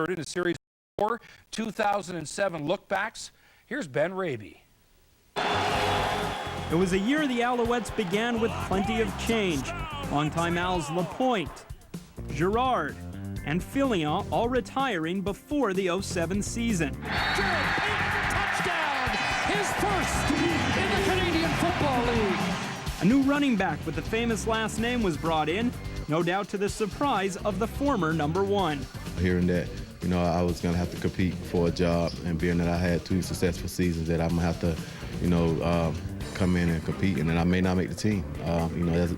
in a series of 4 2007 look-backs. Here's Ben Raby. It was a year the Alouettes began with plenty of change. Longtime Als Lapointe, Girard, and Fillion all retiring before the '07 season. Jared Payton, touchdown! His first in the Canadian Football League. A new running back with the famous last name was brought in, no doubt to the surprise of the former number 1. Hearing that, I was going to have to compete for a job, and being that I had 2 successful seasons, that I'm going to have to, come in and compete, and then I may not make the team.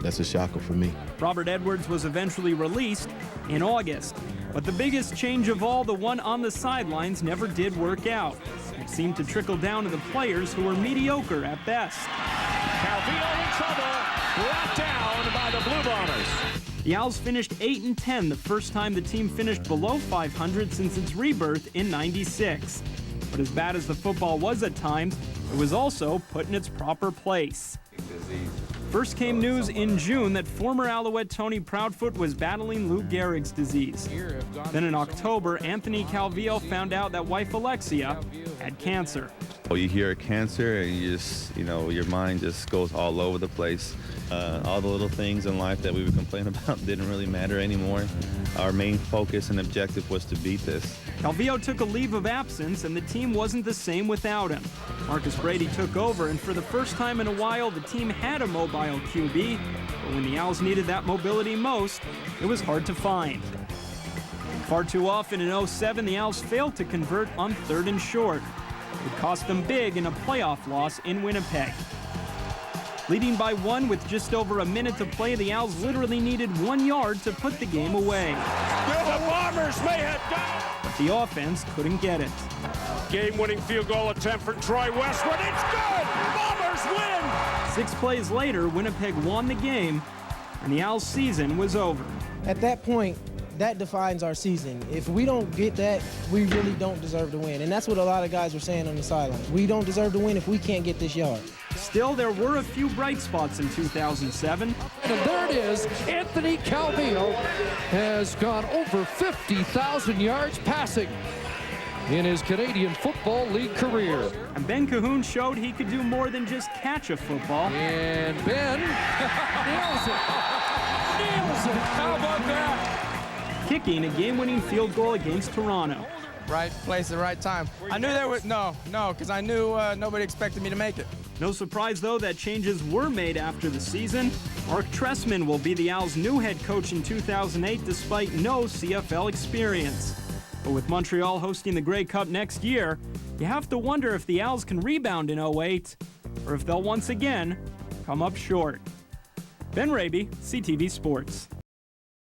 That's a shocker for me. Robert Edwards was eventually released in August. But the biggest change of all, the one on the sidelines, never did work out. It seemed to trickle down to the players who were mediocre at best. Calvillo in trouble, brought down by the Blue Bombers. The Owls finished 8-10, the first time the team finished below 500 since its rebirth in '96. But as bad as the football was at times, it was also put in its proper place. First came news in June that former Alouette Tony Proudfoot was battling Lou Gehrig's disease. Then in October, Anthony Calvillo found out that wife Alexia had cancer. Well, you hear cancer and you just, your mind just goes all over the place. All the little things in life that we would complain about didn't really matter anymore. Our main focus and objective was to beat this. Calvillo took a leave of absence, and the team wasn't the same without him. Marcus Brady took over, and for the first time in a while, the team had a mobile QB. But when the Owls needed that mobility most, it was hard to find. Far too often in '07, the Owls failed to convert on 3rd and short. It cost them big in a playoff loss in Winnipeg. Leading by 1 with just over a minute to play, the Owls literally needed 1 yard to put the game away. The Bombers may have done it. But the offense couldn't get it. Game-winning field goal attempt for Troy Westwood. It's good! Bombers win! 6 plays later, Winnipeg won the game, and the Owls' season was over. At that point, that defines our season. If we don't get that, we really don't deserve to win. And that's what a lot of guys were saying on the sideline. We don't deserve to win if we can't get this yard. Still, there were a few bright spots in 2007. And there it is. Anthony Calvillo has gone over 50,000 yards passing in his Canadian Football League career. And Ben Cahoon showed he could do more than just catch a football. And Ben nails it. Nails it. How about that? Kicking a game-winning field goal against Toronto. Right place at the right time. I knew there was because I knew nobody expected me to make it. No surprise, though, that changes were made after the season. Mark Trestman will be the Owls' new head coach in 2008, despite no CFL experience. But with Montreal hosting the Grey Cup next year, you have to wonder if the Owls can rebound in '08, or if they'll once again come up short. Ben Raby, CTV Sports.